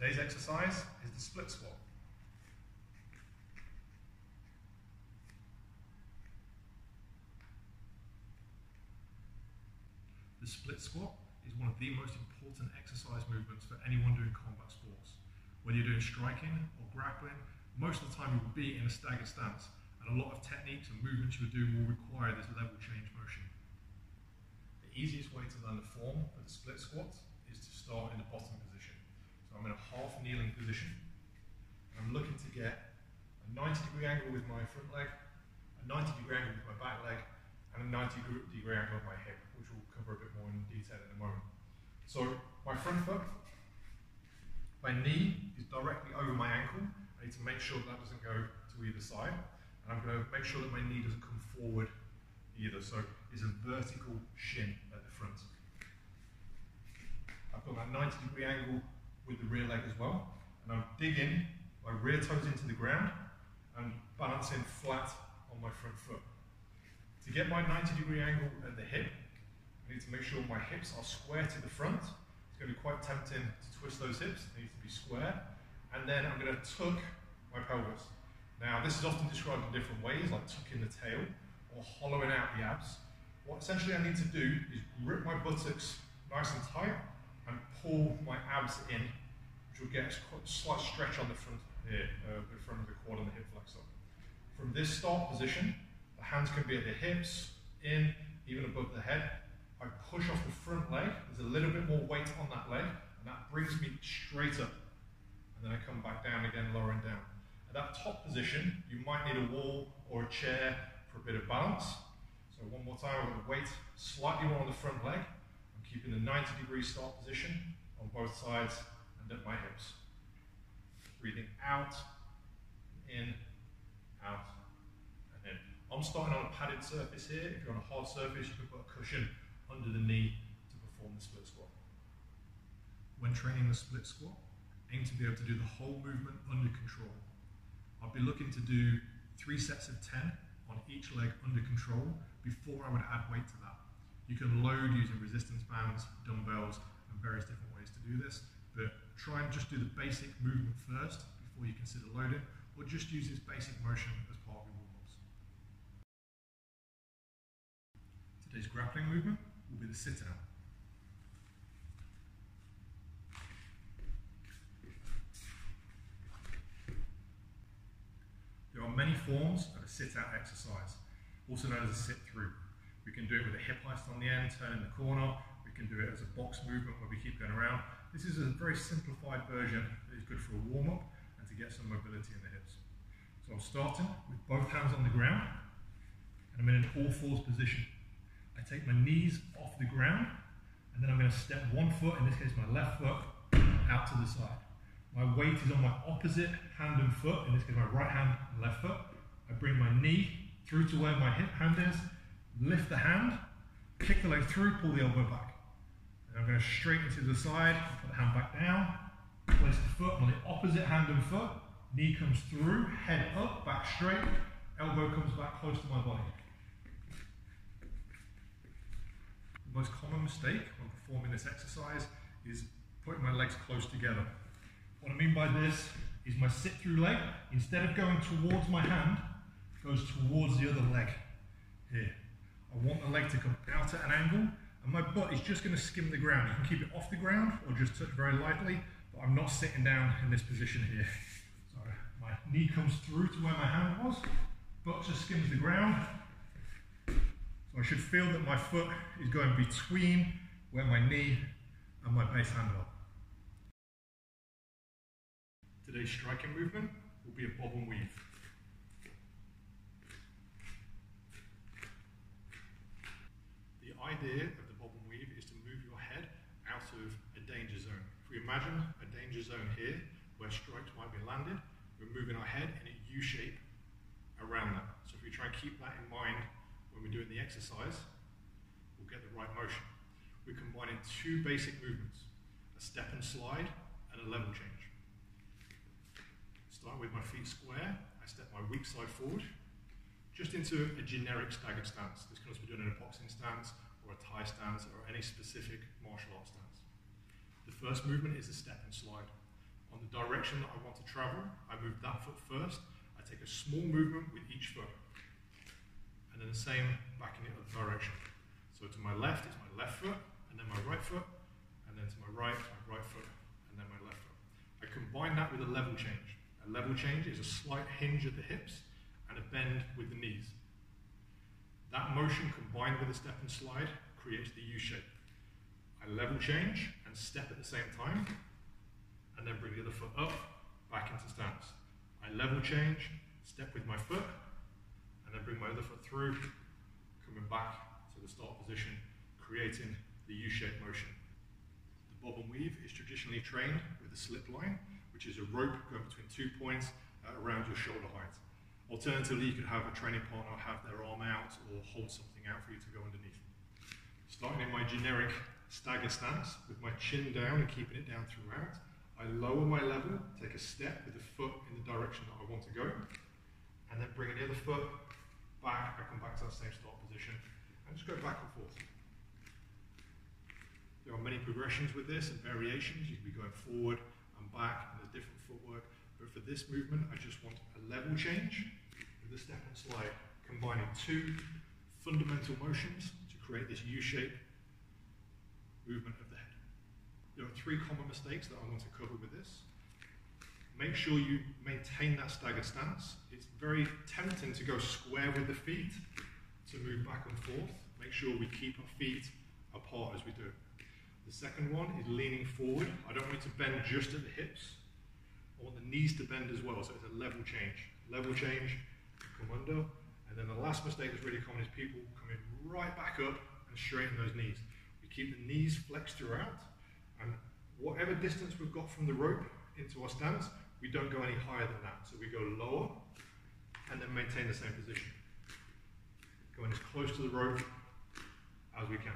Today's exercise is the split squat. The split squat is one of the most important exercise movements for anyone doing combat sports. Whether you're doing striking or grappling, most of the time you will be in a staggered stance, and a lot of techniques and movements you do will require this level change motion. The easiest way to learn the form for the split squat is to start in the bottom position. So I'm in a half kneeling position. I'm looking to get a 90-degree angle with my front leg, a 90-degree angle with my back leg, and a 90-degree angle with my hip, which we'll cover a bit more in detail in a moment. So my front foot, my knee is directly over my ankle. I need to make sure that doesn't go to either side. And I'm going to make sure that my knee doesn't come forward either. So it's a vertical shin at the front. I've got that 90-degree angle with the rear leg as well. And I'm digging my rear toes into the ground and balancing flat on my front foot. To get my 90-degree angle at the hip, I need to make sure my hips are square to the front. It's going to be quite tempting to twist those hips. They need to be square. And then I'm going to tuck my pelvis. Now, this is often described in different ways, like tucking the tail or hollowing out the abs. What essentially I need to do is grip my buttocks nice and tight and pull my abs in, which will get a slight stretch on the front here, the front of the quad and the hip flexor. From this start position, the hands can be at the hips, in, even above the head. I push off the front leg, there's a little bit more weight on that leg, and that brings me straight up. And then I come back down again, lowering down. At that top position, you might need a wall or a chair for a bit of balance. So one more time, I'm going to weight slightly more on the front leg. I'm keeping the 90-degree start position on both sides and at my hips. Breathing out, in, out, and in. I'm starting on a padded surface here. If you're on a hard surface, you can put a cushion under the knee to perform the split squat. When training the split squat, aim to be able to do the whole movement under control. I'll be looking to do 3 sets of 10 on each leg under control before I would add weight to that. You can load using resistance bands, dumbbells, and various different ways to do this, but try and just do the basic movement first before you consider loading, or just use this basic motion as part of your warm-ups. Today's grappling movement will be the sit-out. There are many forms of a sit-out exercise, also known as a sit-through. We can do it with a hip heist on the end, turning the corner. We can do it as a box movement where we keep going around. This is a very simplified version that is good for a warm-up and to get some mobility in the hips. So I'm starting with both hands on the ground, and I'm in an all-fours position. I take my knees off the ground, and then I'm going to step one foot, in this case my left foot, out to the side. My weight is on my opposite hand and foot, in this case my right hand and left foot. I bring my knee through to where my hip hand is, lift the hand, kick the leg through, pull the elbow back. And I'm going to straighten to the side, put the hand back down, place the foot on the opposite hand and foot, knee comes through, head up, back straight, elbow comes back close to my body. The most common mistake when performing this exercise is putting my legs close together. What I mean by this is my sit-through leg, instead of going towards my hand, goes towards the other leg here. I want the leg to come out at an angle, and my butt is just going to skim the ground. You can keep it off the ground or just touch very lightly, but I'm not sitting down in this position here. So my knee comes through to where my hand was, butt just skims the ground. So I should feel that my foot is going between where my knee and my base hand are. Today's striking movement will be a bob and weave. The idea of the bob and weave is to move your head out of a danger zone. If we imagine a danger zone here where strikes might be landed, we're moving our head in a U shape around that. So if we try and keep that in mind when we're doing the exercise, we'll get the right motion. We're combining 2 basic movements, a step and slide and a level change. Start with my feet square, I step my weak side forward, just into a generic staggered stance. This can also be done in a boxing stance or a Thai stance or any specific martial arts stance. The first movement is a step and slide. on the direction that I want to travel. I move that foot first. I take a small movement with each foot. And then the same back in the other direction. So to my left, it's my left foot, and then my right foot, and then to my right foot, and then my left foot. I combine that with a level change. A level change is a slight hinge at the hips and a bend with the knees. That motion combined with a step and slide creates the U shape. I level change and step at the same time, and then bring the other foot up, back into stance. I level change, step with my foot, and then bring my other foot through, coming back to the start position, creating the U-shaped motion. The bob and weave is traditionally trained with a slip line, which is a rope going between 2 points around your shoulder height. Alternatively, you could have a training partner have their arm out or hold something out for you to go underneath. Starting in my generic stagger stance with my chin down and keeping it down throughout, I lower my level, take a step with the foot in the direction that I want to go, and then bring the other foot back. I come back to that same start position and just go back and forth. There are many progressions with this and variations. You can be going forward and back, and there's different footwork. But for this movement, I just want a level change with a step and slide, combining two fundamental motions to create this U-shape movement of the head. There are 3 common mistakes that I want to cover with this. Make sure you maintain that staggered stance. It's very tempting to go square with the feet to move back and forth. Make sure we keep our feet apart as we do it. The second one is leaning forward. I don't want you to bend just at the hips. I want the knees to bend as well, so it's a level change. Level change, come under. And then the last mistake that's really common is people coming right back up and straighten those knees. We keep the knees flexed throughout, and whatever distance we've got from the rope into our stance, we don't go any higher than that. So we go lower and then maintain the same position. Going as close to the rope as we can.